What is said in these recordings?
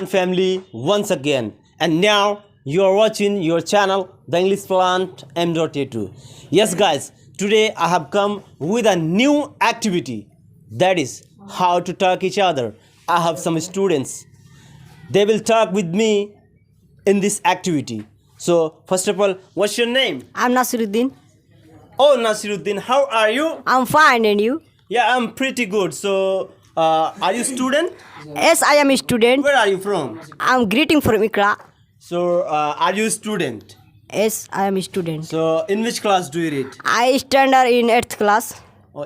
Family once again, and now you are watching your channel The English Plant M.A2. Yes guys, today I have come with a new activity, that is how to talk each other. I have some students, they will talk with me in this activity. So first of all, what's your name? I'm Nasiruddin. Oh, Nasiruddin, how are you? I'm fine, and you? Yeah, I'm pretty good. So are you student? Yes, I am a student. Where are you from? I'm greeting from Ikra. So are you a student? Yes, I am a student. So in which class do you read? I stand in 8th class.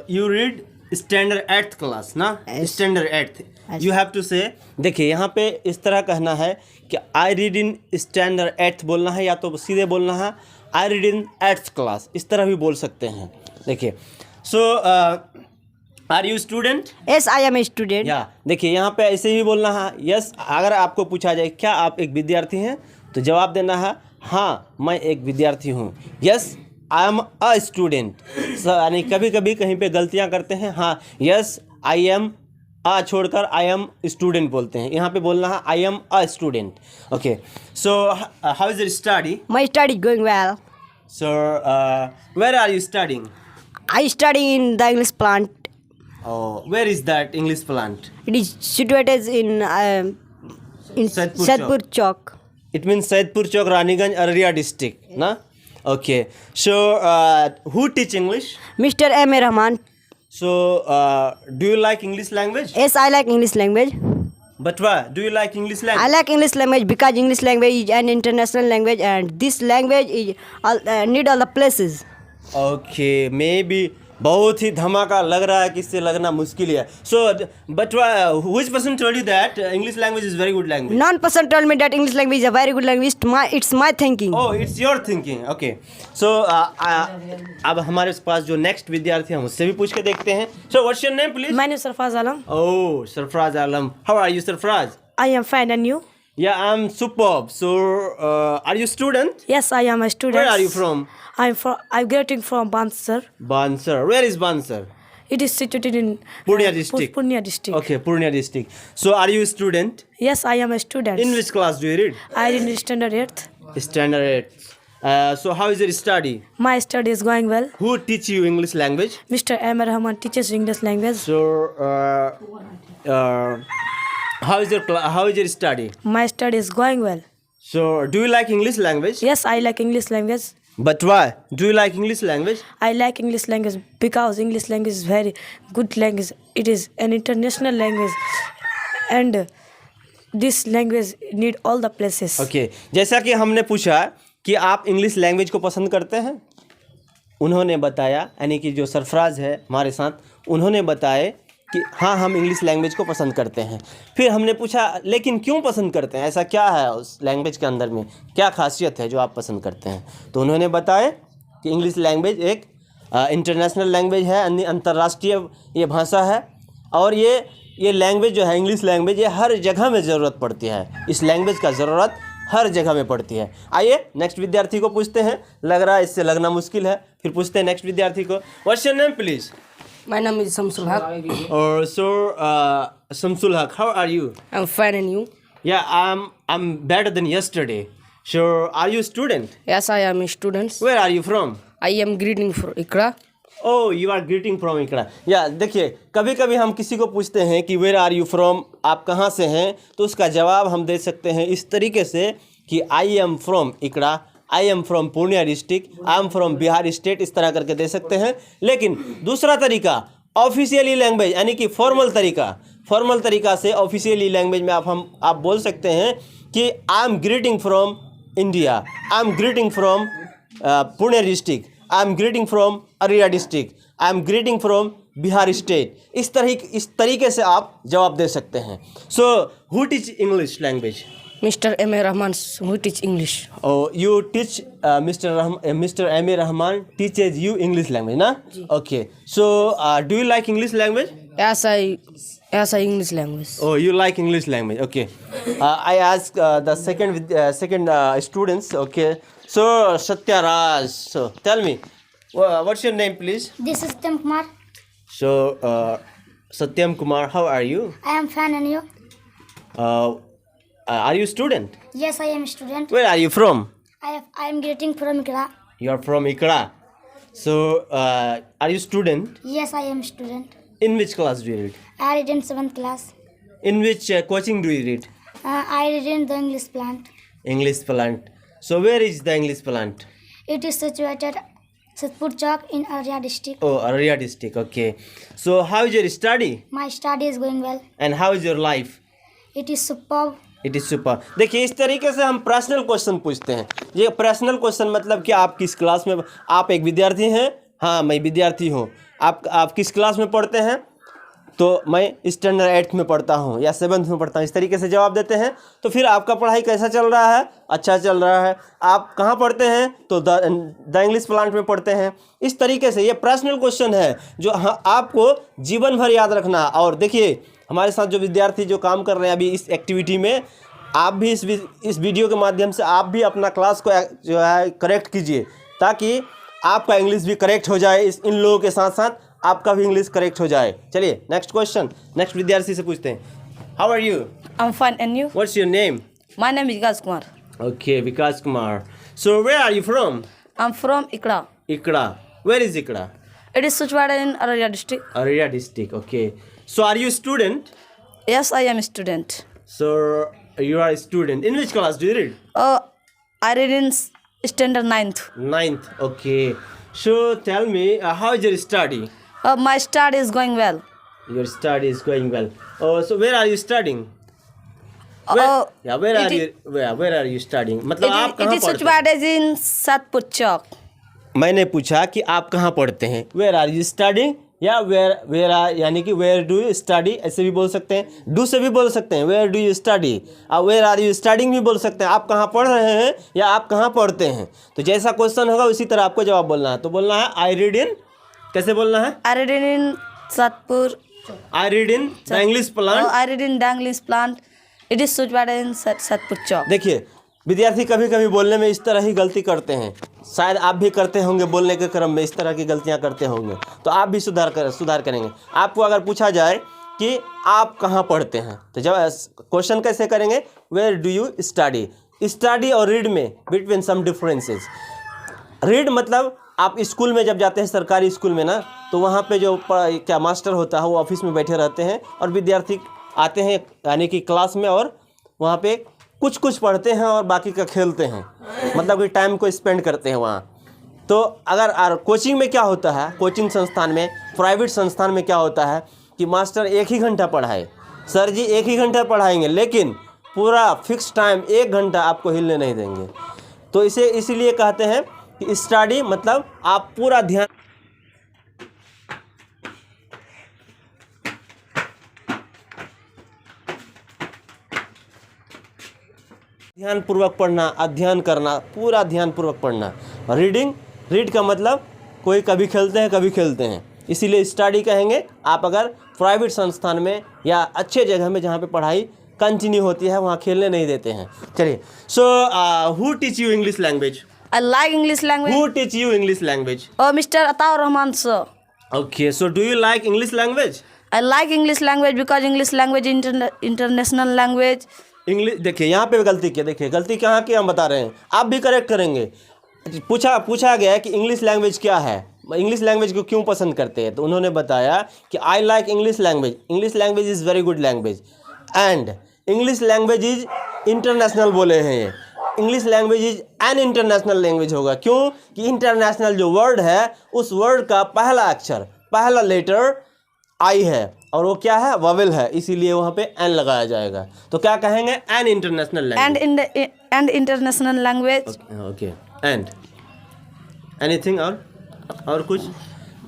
You read standard 8th class ना? Yes. Standard 8th. Yes. You have to say, देखिए यहाँ पे इस तरह कहना है कि I read in standard 8th बोलना है, या तो सीधे बोलना है I read in 8th class, इस तरह भी बोल सकते हैं. देखिए, so are you student? Yes, I am a student. या देखिए यहाँ पे ऐसे ही बोलना है. यस, अगर आपको पूछा जाए क्या आप एक विद्यार्थी हैं, तो जवाब देना है हाँ मैं एक विद्यार्थी हूँ. Yes I am a student. यानी कभी कभी कहीं पे गलतियाँ करते हैं. हाँ, यस आई एम आ छोड़कर आई एम स्टूडेंट बोलते हैं. यहाँ पे बोलना है I am a student. Okay, so how is your study? My study is going well. So where are you studying? I study in the English plant. Where is that English plant? It is situated in Saidpur Saidpur Chowk. It means Saidpur Chowk, Raniganj, Araria district, na? Okay. So, who teach English? Mr. M. A. Rahman. So, do you like English language? Yes, I like English language. But why? Do you like English I language? like English language because English language is an international language, and this language is need all the places. Okay, maybe बहुत ही धमाका लग रहा है कि इससे लगना मुश्किल है. So, but which person told you that English language is very good language? None person told me that English language is a very good language. It's my thinking. Oh, it's your thinking. Okay. So, अब हमारे पास जो next विद्यार्थी हैं उससे भी पूछ के देखते हैं. So, what's your name, please? My name is Sarfaz Alam. Oh, Sarfraz Alam. How are you, Sarfraz? I am fine, and you? Yeah, I'm superb. So, are you student? Yes, I am a student. Where are you from? I'm graduating from Bansar. Bansar. Where is Bansar? It is situated in Purnia district. Purnia district. Okay, Purnia district. So, are you a student? Yes, I am a student. In which class do you read? I read in standard 8th. Standard 8. So, how is your study? My study is going well. Who teach you English language? Mr. M. A. Rahman teaches English language. So, how is your study? My study is going well. So, do you like English language? Yes, I like English language. But why? Do you like English language? I like English language because English language is very good language. It is an international language, and this language need all the places. Okay. जैसा कि हमने पूछा कि आप English language को पसंद करते हैं, उन्होंने बताया, यानी कि जो सरफराज है हमारे साथ, उन्होंने बताया कि हाँ हम इंग्लिश लैंग्वेज को पसंद करते हैं. फिर हमने पूछा लेकिन क्यों पसंद करते हैं, ऐसा क्या है उस लैंग्वेज के अंदर में, क्या खासियत है जो आप पसंद करते हैं. तो उन्होंने बताया कि इंग्लिश लैंग्वेज एक इंटरनेशनल लैंग्वेज है, अंतर्राष्ट्रीय ये भाषा है, और ये लैंग्वेज जो है इंग्लिश लैंग्वेज, ये हर जगह में ज़रूरत पड़ती है. इस लैंग्वेज का ज़रूरत हर जगह में पड़ती है. आइए नेक्स्ट विद्यार्थी को पूछते हैं. लग रहा है इससे लगना मुश्किल है, फिर पूछते हैं नेक्स्ट विद्यार्थी को. What's your name please? My name is Samsul Haq. Or so, Samsul Haq, how are you? I'm fine, and you? Yeah, I'm better than yesterday. So, are you a student? Yes, I am a student. Where are you from? I am greeting from Ikra. Oh, you are greeting from Ikra. Yeah, देखिए कभी कभी हम किसी को पूछते हैं कि where are you from, आप कहाँ से हैं, तो उसका जवाब हम दे सकते हैं इस तरीके से कि I am from Ikra, I am from Purnia district, I am from Bihar state, इस तरह करके दे सकते हैं. लेकिन दूसरा तरीका ऑफिशियली लैंग्वेज, यानी कि फॉर्मल तरीका से ऑफिशियली लैंग्वेज में आप बोल सकते हैं कि I am greeting from India, I am greeting from Pune district, I am greeting from Araria district, I am greeting from Bihar state. इस तरीके से आप जवाब दे सकते हैं. सो who teach English language? Mr. M. A. Rahman, who teach English. Oh, you teach Mr. M. A. Rahman teaches you English language, na? Okay. So, do you like English language? Yes, I English language. Oh, you like English language. Okay. I ask the second students. Okay. So, Satyaraj. So, tell me, what's your name, please? This is Uttam Kumar. So, Satyam Kumar, how are you? I am fine and you? Are you student? Yes, I am a student. Where are you from? I am greeting from Ikra. You are from Ikra. So, are you student? Yes, I am a student. In which class do you read? I read in 7th class. In which coaching do you read? I read in the English plant. English plant. So, where is the English plant? It is situated Satpur Chowk in Arya district. Oh, Arya district. Okay. So, how is your study? My study is going well. And how is your life? It is superb. It is super. देखिए इस तरीके से हम personal question पूछते हैं। ये personal question मतलब कि आप किस क्लास में, आप एक विद्यार्थी हैं? हाँ, मैं विद्यार्थी हूँ। आप किस क्लास में पढ़ते हैं? तो मैं स्टैंडर्ड 8th में पढ़ता हूँ या 7th में पढ़ता हूँ। इस तरीके से जवाब देते हैं। तो फिर आपका पढ़ाई कैसा चल रहा है? अच्छा चल रहा है। आप कहाँ पढ़ते हैं? तो द इंग्लिश प्लांट में पढ़ते हैं। इस तरीके से ये पर्सनल क्वेश्चन है जो आपको जीवन भर याद रखना। और देखिए हमारे साथ जो विद्यार्थी जो काम कर रहे हैं अभी इस एक्टिविटी में, आप भी इस वीडियो के माध्यम से आप भी अपना क्लास को जो है करेक्ट कीजिए, ताकि आपका इंग्लिश भी करेक्ट हो जाए। इन लोगों के साथ साथ आपका भी इंग्लिश करेक्ट हो जाए। चलिए नेक्स्ट क्वेश्चन, नेक्स्ट विद्यार्थी से पूछते हैं। How are you? I'm fine and you? What's your name? My name is Vikas Kumar. Okay, Vikas Kumar. So where are you from? I'm from Ikra. Ikra. Where is Ikra? It is situated in Arya district. Arya district. Okay. So are you a student? Yes, I am a student. So you are a student. In which class do you read? I read in standard 9th. 9th. Okay. So tell me, how is your study? My study is going well. Your study is going well. Oh, so where are you studying? Where are you studying? मतलब आप कहाँ It is पढ़ते हैं? situated in Satpur Chowk. मैंने पूछा कि आप कहाँ पढ़ते हैं? Where are you studying? या where are यानी कि where do you study ऐसे भी बोल सकते हैं, do से भी बोल सकते हैं, where do you study, और where are you studying भी बोल सकते हैं। आप कहाँ पढ़ रहे हैं या आप कहाँ पढ़ते हैं। तो जैसा क्वेश्चन होगा उसी तरह आपको जवाब बोलना है। तो बोलना है आई रीड इन, कैसे बोलना है? I read in Satpur. I read in the English plant. I read in the English plant. It is situated in Satpur Chowk. देखिए विद्यार्थी कभी कभी बोलने में इस तरह ही गलती करते हैं, शायद आप भी करते होंगे, बोलने के क्रम में इस तरह की गलतियां करते होंगे, तो आप भी सुधार करेंगे। आपको अगर पूछा जाए कि आप कहाँ पढ़ते हैं, तो जब क्वेश्चन कैसे करेंगे? Where do you study. Study और रीड में बिटवीन सम डिफरेंसेस। रीड मतलब आप स्कूल में जब जाते हैं, सरकारी स्कूल में ना, तो वहाँ पे जो क्या मास्टर होता है वो ऑफिस में बैठे रहते हैं और विद्यार्थी आते हैं यानी कि क्लास में, और वहाँ पे कुछ पढ़ते हैं और बाकी का खेलते हैं, मतलब कि टाइम को स्पेंड करते हैं वहाँ। तो अगर कोचिंग में क्या होता है, कोचिंग संस्थान में, प्राइवेट संस्थान में क्या होता है कि मास्टर 1 ही घंटा पढ़ाए, सर जी 1 ही घंटा पढ़ाएंगे, लेकिन पूरा फिक्स टाइम 1 घंटा आपको हिलने नहीं देंगे। तो इसीलिए कहते हैं कि स्टडी मतलब आप पूरा ध्यानपूर्वक पढ़ना, अध्ययन करना, पूरा ध्यानपूर्वक पढ़ना। रीड का मतलब कोई कभी खेलते हैं कभी खेलते हैं, इसीलिए स्टडी कहेंगे। आप अगर प्राइवेट संस्थान में या अच्छे जगह में जहाँ पे पढ़ाई कंटिन्यू होती है वहाँ खेलने नहीं देते हैं। चलिए, सो who teach you English language? I like English language. Who teach you English language? Mr. Ataur Rahman sir. Okay, so do you like English language? I like English language because English language is international language. English देखिए यहाँ पे गलती किया, देखिए गलती कहाँ की हम बता रहे हैं, आप भी करेक्ट करेंगे। पूछा गया है कि इंग्लिश लैंग्वेज क्या है, इंग्लिश लैंग्वेज को क्यों पसंद करते हैं, तो उन्होंने बताया कि I like English language. English language is very good language and English language is international बोले हैं ये। English language is an international language होगा, क्यों कि इंटरनेशनल जो वर्ड है उस वर्ड का पहला अक्षर, पहला लेटर आई है, और वो क्या है? वॉवेल है, इसीलिए वहाँ पे एन लगाया जाएगा। तो क्या कहेंगे? An international language. And international language. Okay, and anything और कुछ?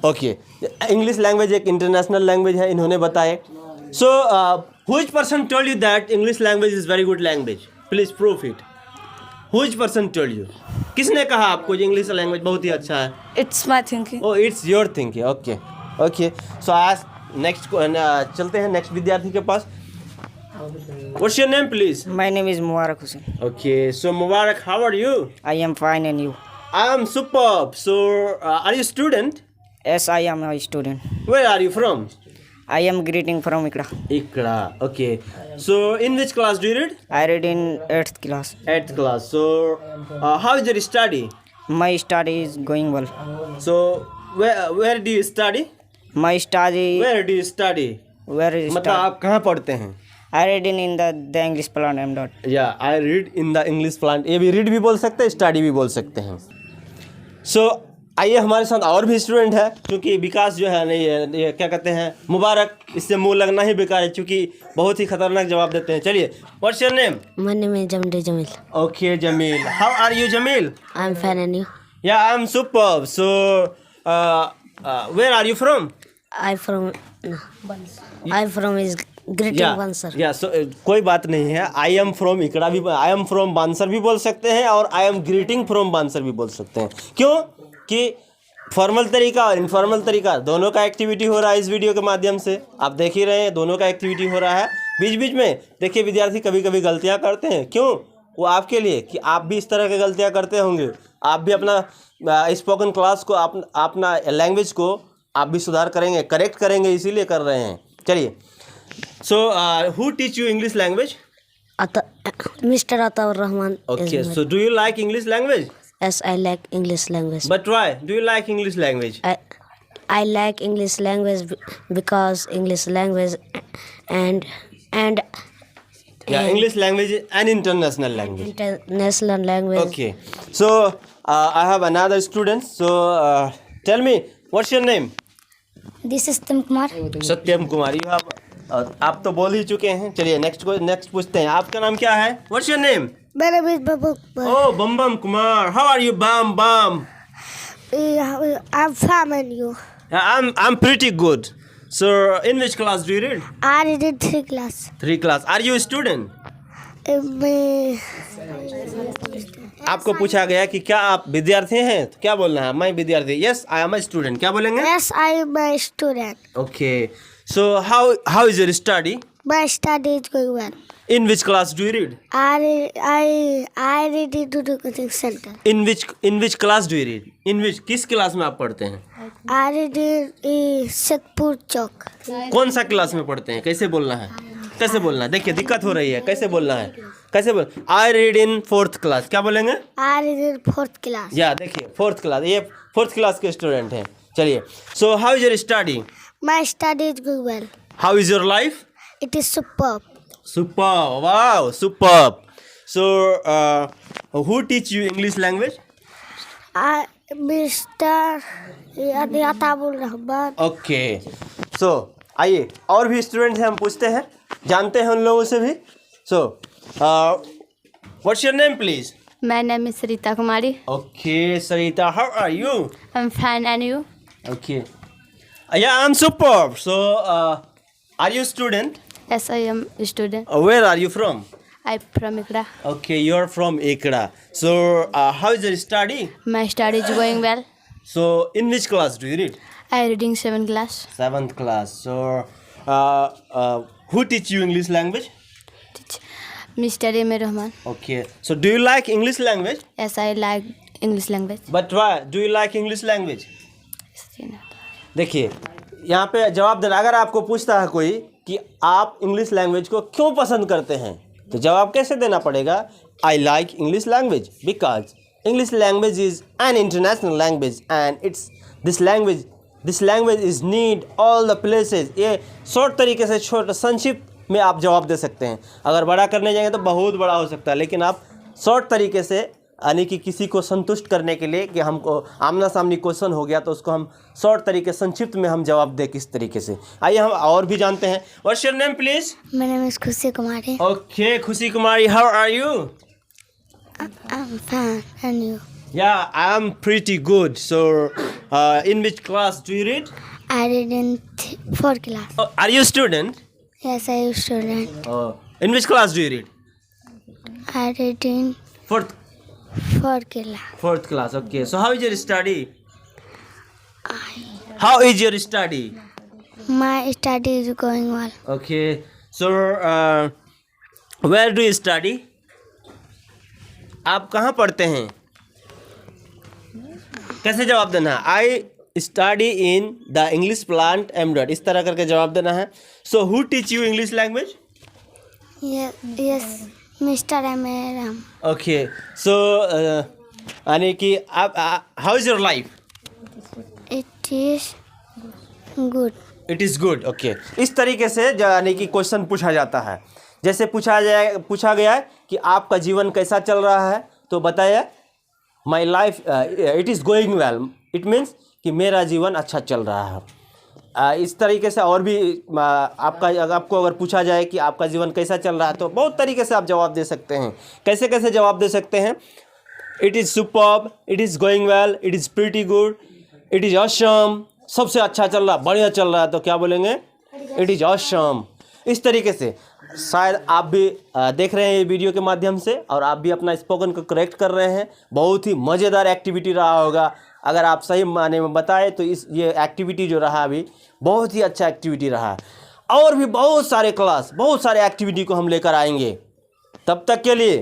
ओके, इंग्लिश लैंग्वेज एक इंटरनेशनल लैंग्वेज है, इन्होंने बताए। So which person told you that English language is very good language? Please proof it. Which person told you? किसने कहा आपको कि इंग्लिश लैंग्वेज बहुत ही अच्छा है? It's my thinking. Oh, it's your thinking. Okay, so आज नेक्स्ट चलते हैं नेक्स्ट विद्यार्थी के पास। What's your name please? My name is Mubarak Hussain. Okay, so Mubarak, how are you? I am fine and you? I am superb. So are you student? Yes, I am a student. Where are you from? I am greeting from Ikra. Ikra. Okay. So in which class do you read? I read in 8th class. 8th class. So how is your study? My study is going well. So where do you study? My study. Where do you study? Where is मतलब study? आप कहाँ पढ़ते हैं? I read in the English plan M dot. या I read in the English plant. ये भी read भी बोल सकते हैं, स्टडी भी बोल सकते हैं. सो आइए हमारे साथ और भी स्टूडेंट है, क्योंकि विकास जो है नहीं है, ये क्या कहते हैं, मुबारक, इससे मुंह लगना ही बेकार है, क्योंकि बहुत ही खतरनाक जवाब देते हैं. चलिए, what's your name? My name is Jamil. Okay Jamil. How are you Jamil? I'm fine and you? या I am superb. So where are you from? I'm from is greeting Bansar. या सो कोई बात नहीं है. आई एम फ्रॉम इकड़ा भी, I am from bouncer भी बोल सकते हैं और I am greeting from bouncer भी बोल सकते हैं. क्यों कि फॉर्मल तरीका और इनफॉर्मल तरीका दोनों का एक्टिविटी हो रहा है इस वीडियो के माध्यम से. आप देख ही रहे हैं, दोनों का एक्टिविटी हो रहा है. बीच बीच में देखिए विद्यार्थी कभी कभी गलतियां करते हैं. क्यों? वो आपके लिए कि आप भी इस तरह की गलतियां करते होंगे. आप भी अपना स्पोकन क्लास को, अपना लैंग्वेज को आप भी सुधार करेंगे, करेक्ट करेंगे, इसीलिए कर रहे हैं. चलिए, सो who teach you English language? Mr. Ataur Rahman. Okay, so do you like English language? Yes, I like English language. But why do you like English language? I like English language because English language and English language is an international language. international language. Okay, so I have another student. So tell me, what's your name? This is Tim Kumar. Satyam Kumar. You have आप तो बोल ही चुके हैं. चलिए next पूछते हैं. आपका नाम क्या है? What's your name? My name is Babu. Oh, Bam Kumar. How are you, Bam? I'm fine and you? I'm pretty good. So in which class do you read? I read in 3 class. 3 class. Are you a student? आपको पूछा गया कि क्या आप विद्यार्थी हैं, तो क्या बोलना है? मैं विद्यार्थी. Yes, I am a student. क्या बोलेंगे? Yes, I am a student. Okay. So how is your study? My study is going well. In which class do you read? I read in the coaching center. In which class do you read? किस class में आप पढ़ते हैं? I read in Satpur चौक. कौन सा class में पढ़ते हैं? कैसे बोलना है? कैसे बोलना है? देखिए दिक्कत हो रही है. कैसे बोलना है? कैसे बोल? I read in 4th class. क्या बोलेंगे? I read in 4th class. या देखिए 4th क्लास, ये 4th क्लास के स्टूडेंट हैं. चलिए, so how is your study? My study is going well. How is your life? It is superb. Superb. Wow, superb. So who teach you English language? Mr. Ataur Rahman. Okay. So आइए और भी student हैं, हम पूछते हैं, जानते हैं उन लोगों से भी. So what's your name please? My name is Sarita Kumari. Okay, Sarita, how are you? I'm fine and you? Okay. Yeah, I'm superb. So are you a student? Yes, I am a student. Where are you from? I'm from Ikra. Okay, you're from Ikra. So how is your study? My study is going well. So in which class do you read? I reading 7th class. 7th class. So who teach you English language? Mr. Emir Rahman. Okay. So do you like English language? Yes, I like English language. But why do you like English language? देखिए यहाँ पे जवाब देना. अगर आपको पूछता है कोई कि आप इंग्लिश लैंग्वेज को क्यों पसंद करते हैं, तो जवाब कैसे देना पड़ेगा? I like English language because English language is an international language and it's this language is need all the places. ये शॉर्ट तरीके से, छोटा संक्षिप्त में आप जवाब दे सकते हैं. अगर बड़ा करने जाएंगे तो बहुत बड़ा हो सकता है, लेकिन आप शॉर्ट तरीके से, यानी कि किसी को संतुष्ट करने के लिए कि हमको आमना सामनी क्वेश्चन हो गया तो उसको हम शॉर्ट तरीके, संक्षिप्त में हम जवाब दें किस तरीके से. आइए हम और भी जानते हैं. What's your name please? My name is Khushi Kumari. Okay, Khushi Kumari, how are you? I'm fine and you? Yeah, I am pretty good. So in which class do you read? I read in 4th class. Oh, are you a student? Yes, I am a student. In which class do you read? I read in 4th 4th class. 4th class. Okay. So how is your study? How is your study? My study is going well. Okay. So where do you study? आप कहाँ पढ़ते हैं? कैसे जवाब देना है? I study in the English plant M dot, इस तरह करके जवाब देना है. So who teach you English language? Yes, Mr. Ram. Okay. सो यानी कि आप how is your life? It is good. It is good. Okay. इस तरीके से यानी कि क्वेश्चन पूछा जाता है. जैसे पूछा गया है कि आपका जीवन कैसा चल रहा है, तो बताया my life it is going well. It means कि मेरा जीवन अच्छा चल रहा है. इस तरीके से और भी आपको अगर पूछा जाए कि आपका जीवन कैसा चल रहा है, तो बहुत तरीके से आप जवाब दे सकते हैं. कैसे कैसे जवाब दे सकते हैं? It is superb, it is going well, it is pretty good, it is awesome. सबसे अच्छा चल रहा है, बढ़िया चल रहा है, तो क्या बोलेंगे? It is awesome. इस तरीके से शायद आप भी देख रहे हैं ये वीडियो के माध्यम से, और आप भी अपना स्पोकन को करेक्ट कर रहे हैं. बहुत ही मज़ेदार एक्टिविटी रहा होगा. अगर आप सही माने में बताएं तो ये एक्टिविटी जो रहा अभी बहुत ही अच्छा एक्टिविटी रहा. और भी बहुत सारे क्लास, बहुत सारे एक्टिविटी को हम लेकर आएंगे. तब तक के लिए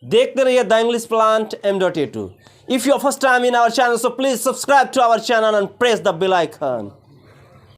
देखते रहिए the English plant m.a2. If you are first time in our channel, so please subscribe to our channel and press the bell icon.